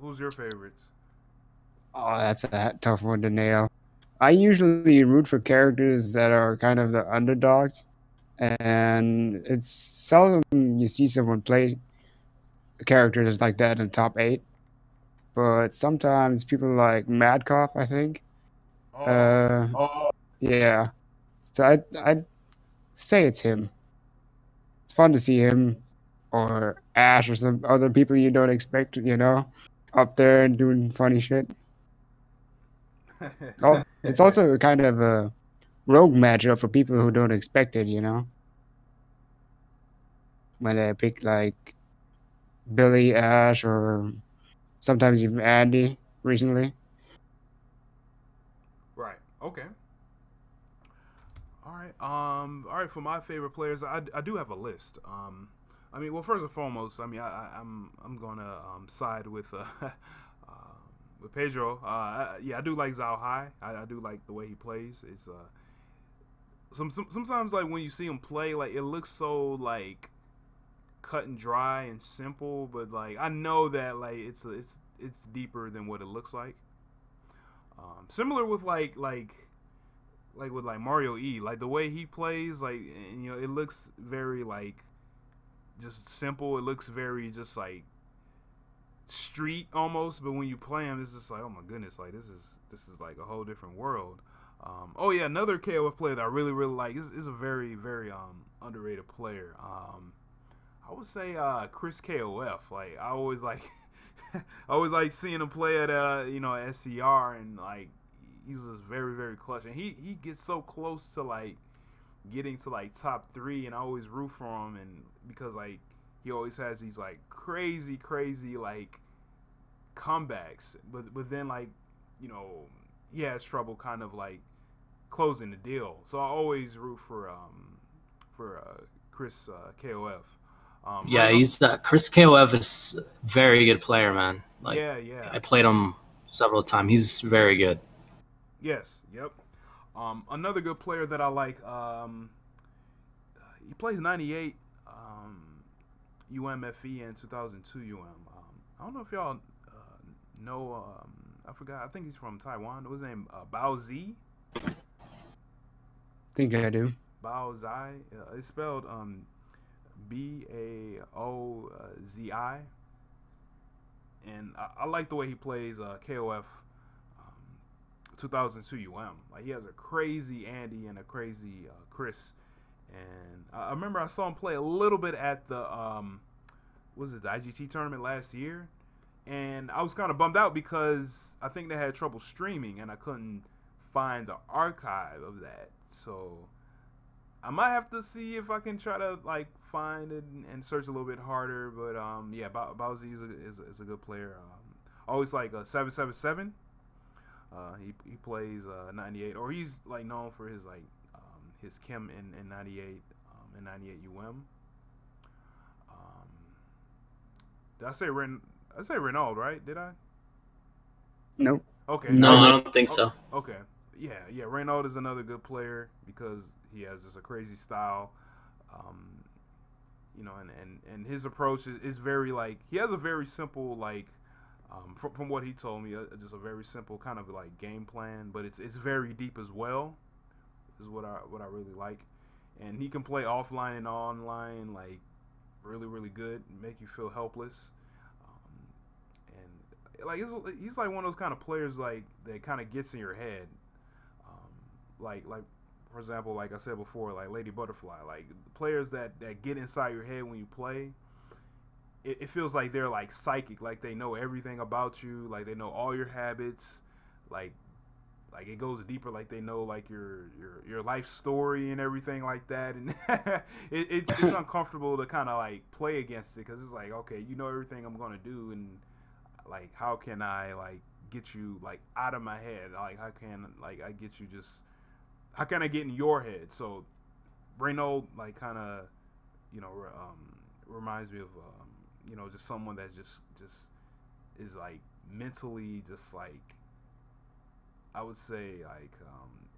who's your favorites? Oh, that's a tough one to nail. I usually root for characters that are kind of the underdogs, and it's seldom you see someone play characters like that in the top 8. But sometimes people like Madcop, I think. Oh, Uh, yeah. So I'd say it's him. It's fun to see him or Ash or some other people you don't expect, up there and doing funny shit. Oh, it's also kind of a rogue matchup for people who don't expect it. When they pick like Billy, Ash, or sometimes even Andy recently. right. Okay. All right. All right. For my favorite players, I do have a list. I mean, well, first and foremost, I mean, I'm gonna side with Pedro. Yeah, I do like Zhao Hai. I do like the way he plays. It's sometimes like when you see him play, like it looks so like cut and dry and simple, but like I know that like it's deeper than what it looks like. Similar with like with like Mario E, like the way he plays, like and, it looks very like just simple. It looks very just like street almost, but when you play him, it's just like oh my goodness, like this is like a whole different world. Oh yeah, another KOF player that I really like is a very underrated player. I would say Chris KOF. Like I always like I always like seeing him play at SCR, and like he's just very clutch, and he gets so close to like getting to like top 3, and I always root for him, and because like he always has these like crazy like comebacks, but then like he has trouble kind of like closing the deal, so I always root for Chris KOF. Yeah, he's Chris KOF is a very good player, man. Like yeah. I played him several times. He's very good. Yes. Yep. Another good player that I like. He plays 98 UMFE and 2002 UM. I don't know if y'all know. I forgot. I think he's from Taiwan. What's his name? Bao Zi. Think I do. Bao Zai. It's spelled Baozi, and I like the way he plays KOF 2002 UM. Like he has a crazy Andy and a crazy Chris, and I remember I saw him play a little bit at the the IGT tournament last year, and I was kind of bummed out because I think they had trouble streaming and I couldn't find the archive of that. So I might have to see if I can try to like find it and search a little bit harder. But yeah, Bowsy is a good player. Always like a 777. He plays 98, or he's like known for his like his Kim in 98 in 98 UM. Did I say I say Renault, right? Did I? Nope. Okay. No, I don't think so. Okay. Yeah. Renault is another good player because he has just a crazy style. And his approach is very like he has a very simple like From what he told me, just a very simple kind of like game plan, but it's very deep as well. Is what I really like, and he can play offline and online like really good, make you feel helpless, and like he's like one of those kind of players like that kind of gets in your head, like for example, like I said before, like Lady Butterfly, like players that get inside your head when you play. It feels like they're like psychic, like they know everything about you, like they know all your habits, like it goes deeper, like they know like your life story and everything like that, and it's uncomfortable to kind of like play against it because it's like, okay, you know everything I'm gonna do, and like how can I like get you like out of my head, like how can like I get you just how can I get in your head? So Renault like kind of you know reminds me of you know, just someone that just is like mentally just like I would say like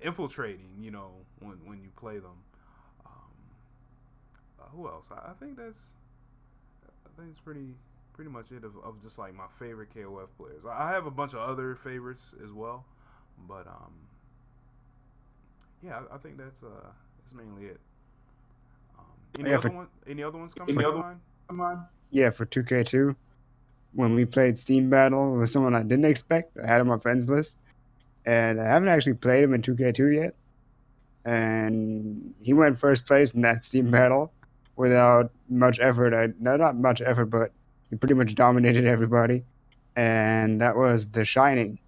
infiltrating, you know, when you play them. Who else? I think it's pretty much it of just like my favorite KOF players. I have a bunch of other favorites as well, but yeah, I think that's mainly it. Any other ones coming to mind? Yeah, for 2K2, when we played Steam Battle with someone I didn't expect, I had on my friends list, and I haven't actually played him in 2K2 yet. And he went first place in that Steam Battle without much effort. Not much effort, but he pretty much dominated everybody. And that was The Shining.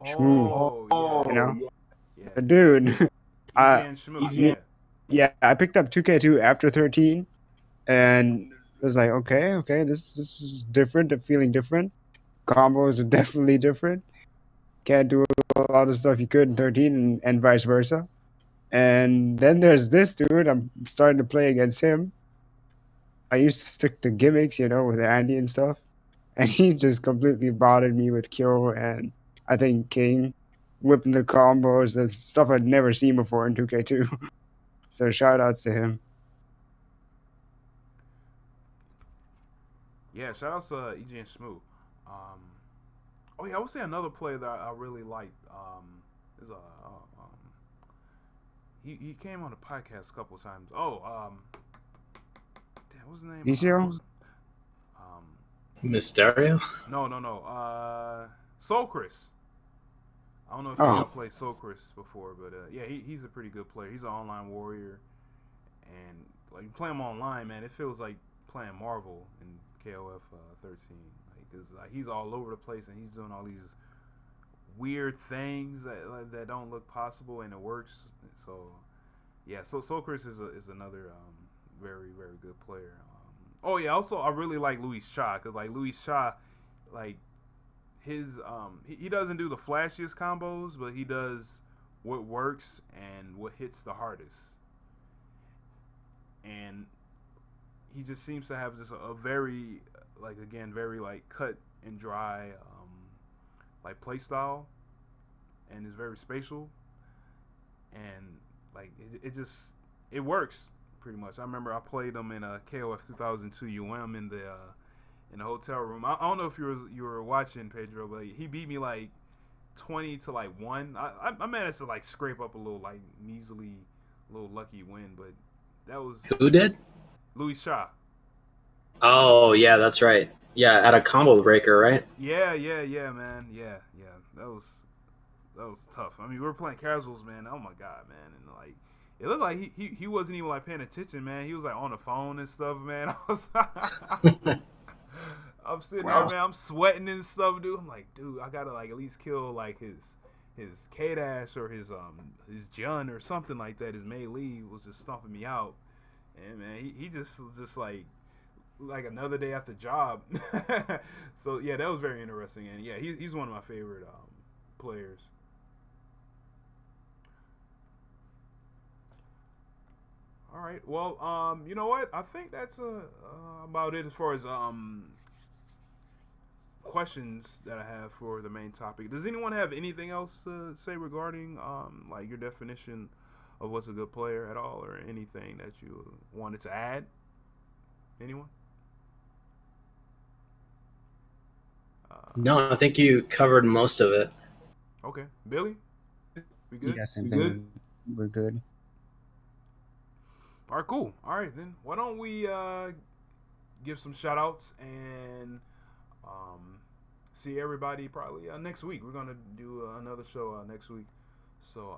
Oh, Shmoo, you know, yeah. dude. EJ Shmoo, yeah, I picked up 2K2 after 13, and it was like, okay, this is different. I'm feeling different. Combos are definitely different. Can't do a lot of stuff you could in 13, and vice versa. And then there's this dude. I'm starting to play against him. I used to stick to gimmicks, you know, with Andy and stuff, and he just completely bothered me with Kyo and I think King, whipping the combos, the stuff I'd never seen before in 2K2. So shout outs to him. Yeah, shout outs to EJ and Shmoo. Oh yeah, I would say another player that I really liked is he came on the podcast a couple of times. Damn, what's his name? Vicio? Mysterio? No. Soul Chris. I don't know if you played Soul Chris before, but yeah, he's a pretty good player. He's an online warrior, and like you play him online, man, it feels like playing Marvel in KOF 13. Because he's all over the place and he's doing all these weird things that don't look possible, and it works. So yeah, so Soul Chris is another very good player. Oh yeah, also I really like Luis Cha, because like Luis Cha, like his he doesn't do the flashiest combos, but he does what works and what hits the hardest, and he just seems to have just a very like again very like cut and dry like play style, and is very spatial, and like it works pretty much. I remember I played him in a KOF 2002 in the hotel room. I don't know if you were watching, Pedro, but he beat me like 20 to like 1. I managed to like scrape up a little like measly little lucky win, but that was Who did? Luis Cha. Oh yeah, that's right. Yeah, at a combo breaker, right? Yeah, man. Yeah. That was tough. I mean, we were playing casuals, man. Oh my god, man. And like it looked like he wasn't even like paying attention, man. He was like on the phone and stuff, man. I'm sitting there, man. I'm sweating and stuff, dude. I'm like, dude, I gotta like at least kill like his K-Dash or his Jun or something like that. His Mei Li was just stomping me out, and man, he just like another day after job. So yeah, that was very interesting, and yeah, he's one of my favorite players. All right, well, you know what? I think that's about it as far as questions that I have for the main topic. Does anyone have anything else to say regarding like your definition of what's a good player at all, or anything that you wanted to add? Anyone? No, I think you covered most of it. Okay, Billy, we good? Yeah, same We thing. good? We're good. All right, cool. All right, then why don't we give some shout outs and see everybody probably next week. We're gonna do another show next week. So,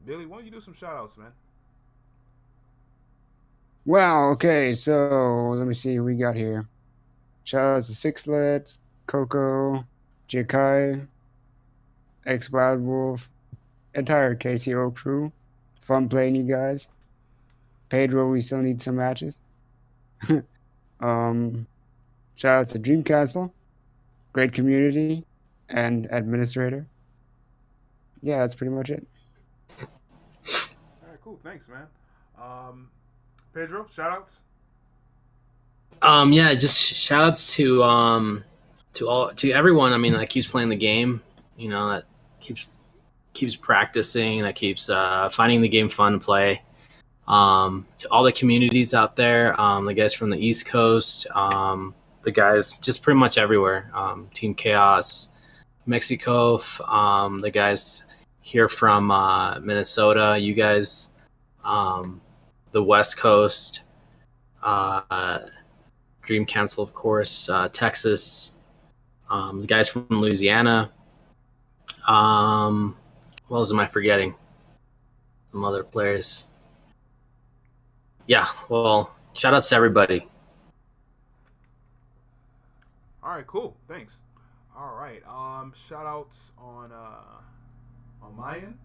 Billy, why don't you do some shout outs, man? Wow, okay, so let me see who we got here. Shout out to Sixlets, Coco, Jikai, X Wild Wolf, entire KCO crew. Fun playing you guys. Pedro, we still need some matches. um, Shout out to Dream Castle, great community, and administrator. Yeah, that's pretty much it. All right, cool. Thanks, man. Pedro, shout outs. Yeah, just shout outs to everyone. I mean, that keeps playing the game. You know, that keeps practicing. That keeps finding the game fun to play. To all the communities out there, the guys from the East Coast, the guys just pretty much everywhere. Team Chaos, Mexico, the guys here from Minnesota, you guys, the West Coast, Dream Cancel, of course, Texas, the guys from Louisiana. What else am I forgetting? Some other players. Yeah, well, shout outs to everybody. All right, cool. Thanks. All right. Shout outs on my end.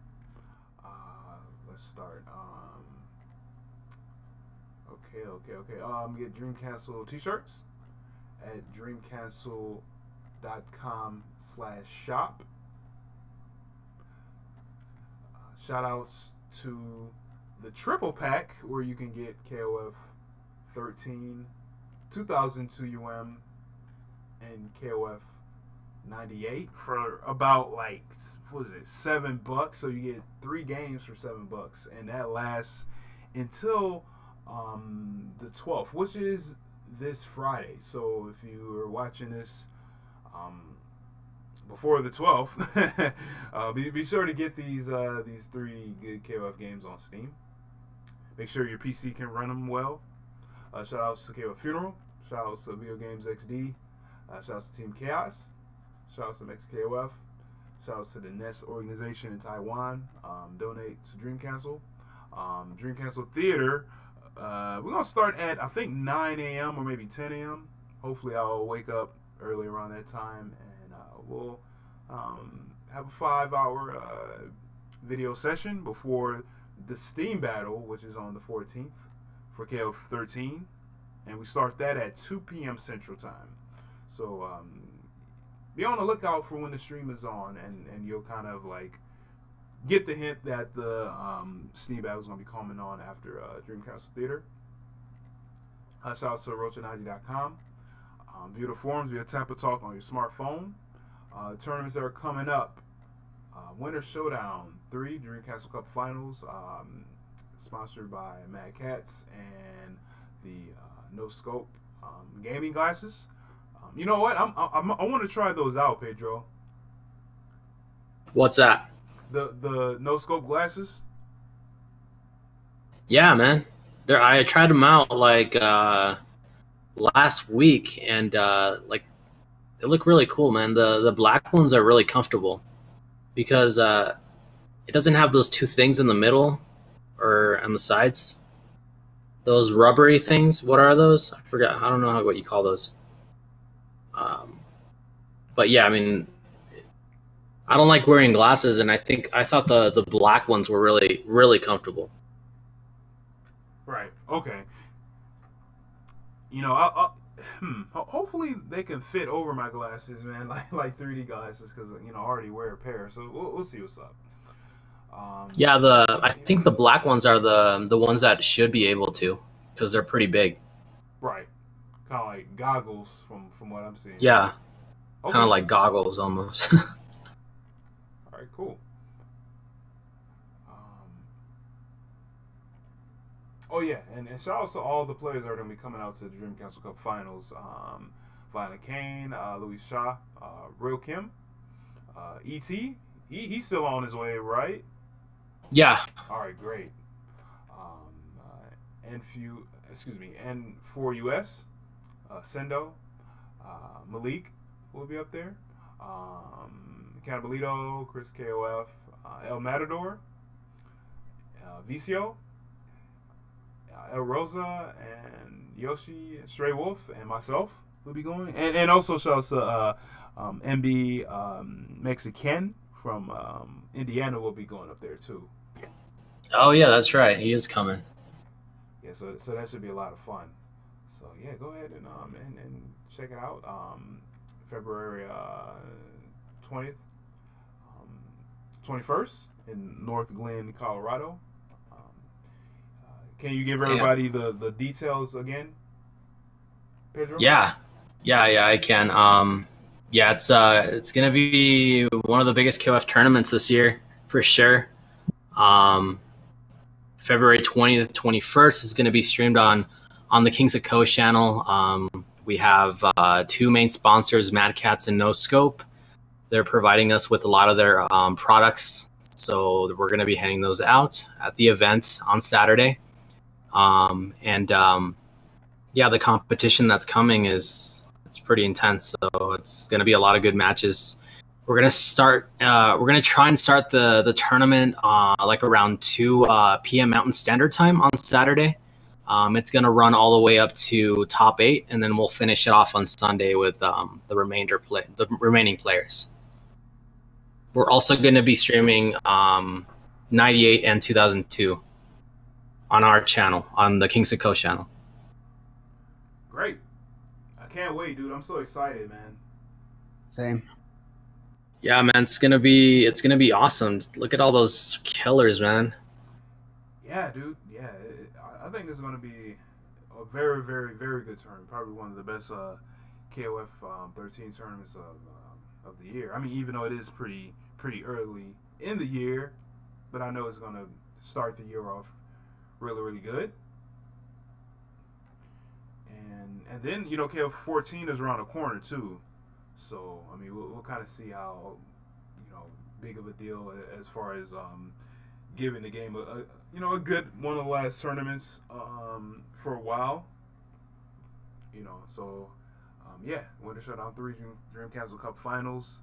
Let's start. Okay. Get Dream Cancel t-shirts at dreamcancel.com/shop. Shout outs to the triple pack where you can get KOF 13, 2002 UM, and KOF 98 for about like, what is it, $7. So you get 3 games for $7, and that lasts until the 12th, which is this Friday. So if you are watching this before the 12th, be sure to get these 3 good KOF games on Steam. Make sure your PC can run them well. Shout outs to KOF Funeral. Shout outs to Video Games XD. Shout outs to Team Chaos. Shout outs to MexKOF. Shout outs to the Nest organization in Taiwan. Donate to Dream Cancel. Dream Cancel Theater. We're going to start at, I think, 9 a.m. or maybe 10 a.m. Hopefully I'll wake up early around that time, and we'll have a 5-hour video session before the Steam Battle, which is on the 14th for KOF 13. And we start that at 2 p.m. Central Time. So be on the lookout for when the stream is on, and you'll kind of like get the hint that the Steam Battle is going to be coming on after Dream Castle Theater. Shout out to RochaNaji.com. View the forums via Tampa Talk on your smartphone. Tournaments that are coming up. Winter Showdown 3, Dream Castle Cup Finals, sponsored by Mad Cats and the No Scope gaming glasses. You know what? I want to try those out, Pedro. What's that? The No Scope glasses. Yeah, man. I tried them out like last week, and like they look really cool, man. The black ones are really comfortable because it doesn't have those 2 things in the middle or on the sides. Those rubbery things. What are those? I forgot. I don't know what you call those. But yeah, I mean, I don't like wearing glasses, and I thought the black ones were really, really comfortable. Right. Okay. You know, hopefully they can fit over my glasses, man, like 3D glasses, because I already wear a pair. So we'll see what's up. Yeah, I think the black ones are the ones that should be able to, because they're pretty big. Right. Kind of like goggles from what I'm seeing. Yeah. Okay. Kind of like goggles almost. All right, cool. Oh yeah, and shout out to all the players that are going to be coming out to the Dream Castle Cup Finals. Violent Kane, Louis Shaw, Real Kim, E.T. He's still on his way, right? Yeah. All right, great. N4US, Sendo, Malik will be up there. Cannibalizzo, Chris KOF, El Matador, Vicio, El Rosa, and Yoshi, Stray Wolf, and myself will be going. And also shout out to MB Mexican from Indiana will be going up there too. Oh yeah, that's right. He is coming. Yeah, so that should be a lot of fun. So yeah, go ahead and check it out. February 20th, 21st in North Glen, Colorado. Can you give everybody the details again, Pedro? Yeah, I can. Yeah, it's gonna be one of the biggest KOF tournaments this year for sure. February 20th, 21st is gonna be streamed on the Kings of Co channel. We have two main sponsors, Mad Cats and No Scope. They're providing us with a lot of their products, so we're gonna be handing those out at the event on Saturday. Yeah, the competition that's coming it's pretty intense, so it's going to be a lot of good matches. We're going to try and start the tournament like around 2 p.m. Mountain Standard Time on Saturday. It's going to run all the way up to top 8, and then we'll finish it off on Sunday with the remaining players. We're also going to be streaming 98 and 2002 on our channel, on the Kings of Co channel. Great. I can't wait, dude. I'm so excited, man. Same. Yeah, man, it's gonna be awesome. Look at all those killers, man. Yeah, dude. Yeah, I think this is gonna be a very, very, very good tournament. Probably one of the best KOF 13 tournaments of the year. I mean, even though it is pretty early in the year, but I know it's gonna start the year off really, really good. And then, you know, KOF 14 is around the corner too. So, I mean, we'll kind of see how, you know, big of a deal as far as giving the game a good one of the last tournaments for a while. You know, so yeah, Winter Shutdown 3 Dream Castle Cup Finals.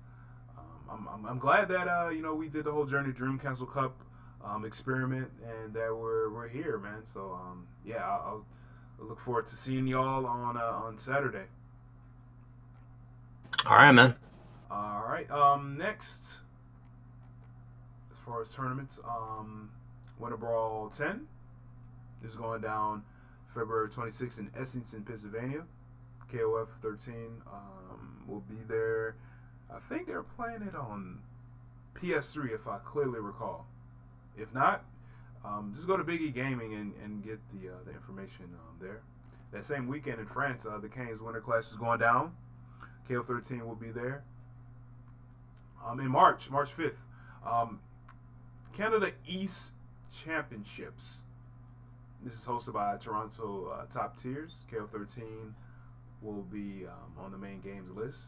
I'm glad that you know, we did the whole Journey Dream Castle Cup experiment, and that we're here, man. So yeah, I'll look forward to seeing y'all on Saturday. All right, man. All right. Next, as far as tournaments, Winter Brawl 10 is going down February 26th in Essington, Pennsylvania. KOF 13 will be there. I think they're playing it on PS3, if I clearly recall. If not, just go to Big E Gaming and get the information there. That same weekend in France, the Canes Winter Clash is going down. KOF 13 will be there. In March 5th, Canada East Championships. This is hosted by Toronto Top Tiers. KOF 13 will be on the main games list.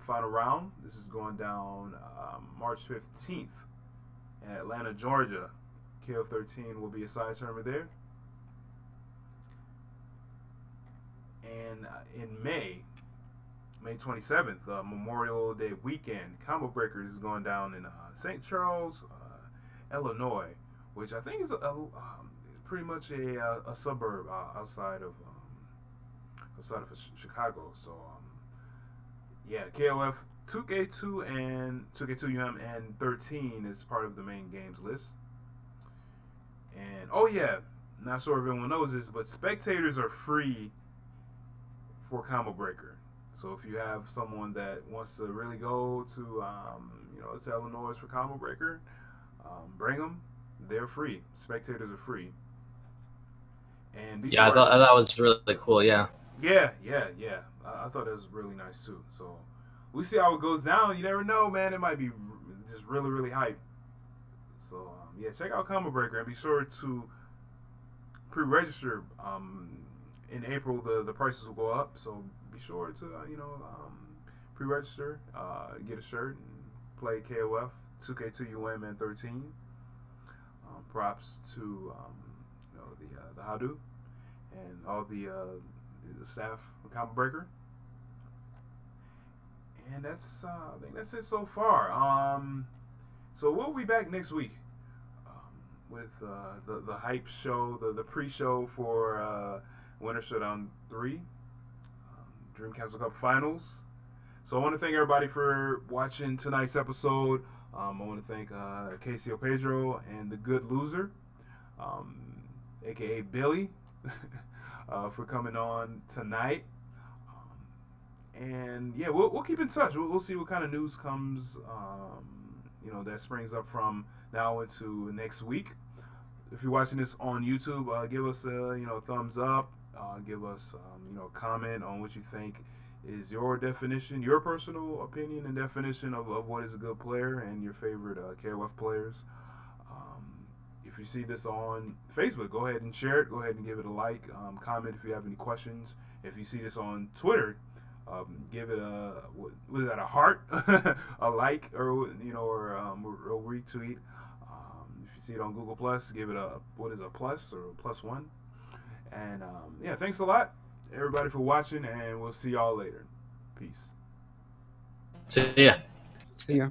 Final round. This is going down March 15th in Atlanta, Georgia. KOF 13 will be a side tournament there. And in May 27th, Memorial Day weekend, Combo Breakers is going down in St. Charles, Illinois, which I think is pretty much a suburb outside of Chicago. So yeah, KOF 2K2 and 2K2 and 13 is part of the main games list. And oh yeah, not sure if everyone knows this, but spectators are free for Combo Breaker. So if you have someone that wants to really go to you know, to Illinois for Combo Breaker, bring them. They're free. Spectators are free. And yeah, I thought that was really cool. Yeah. Yeah. I thought that was really nice too. So we see how it goes down. You never know, man. It might be just really, really hype. So yeah, check out Combo Breaker and be sure to pre-register in April the prices will go up, so be sure to pre-register, get a shirt, and play KOF 2K2 UM and 13. Props to the Hadu and all the staff of Combo Breaker. And that's I think that's it so far. So we'll be back next week with the hype show, the pre-show for Winter Showdown 3, Dream Castle Cup Finals. So I want to thank everybody for watching tonight's episode. I want to thank Casey Pedro and the Good Loser, aka Billy, for coming on tonight. And yeah, we'll keep in touch. We'll see what kind of news comes, that springs up from now into next week. If you're watching this on YouTube, give us a thumbs up. Give us a comment on what you think is your definition, your personal opinion and definition of what is a good player and your favorite KOF players. If you see this on Facebook, go ahead and share it. Go ahead and give it a like. Comment if you have any questions. If you see this on Twitter, give it a heart, a like, or a retweet. If you see it on Google Plus, give it a plus or a +1. And thanks a lot, everybody, for watching, and we'll see y'all later. Peace. See ya. See ya.